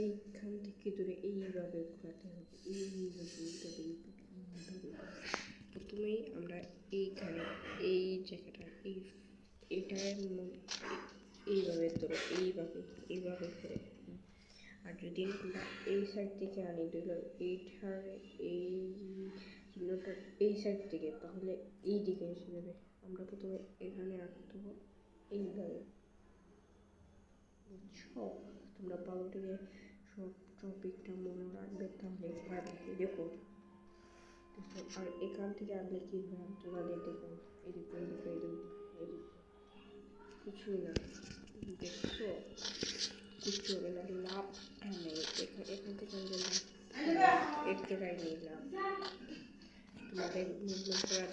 এইখান থেকে ধরে এইভাবে ঘোরাতে হবে, এইভাবে প্রথমেই আমরা এইখানে এই জায়গাটা এইটার এইভাবে ধরো, এইভাবে করে। আর যদি আমরা এই সাইড থেকে আনি দিলে এইটার এই চিহ্নটা এই সাইড থেকে, তাহলে এই দিকে এসে যাবে। আমরা প্রথমে এখানে রাখতে হবে এইভাবে, বুঝছো? তোমরা ভালো থেকে সব টপিকটা মনে রাখবে, তাহলে পারবে। দেখো, আর এখান থেকে আনলে কি হয় তোমাদের, দেখো এদিকে কিছুই না, দেখছো? কিছু হবে না, লাভটা নেই এখান থেকে আনলে লাভ এক জায়গায় নেই, লাভ তোমাদের মুভমেন্ট করা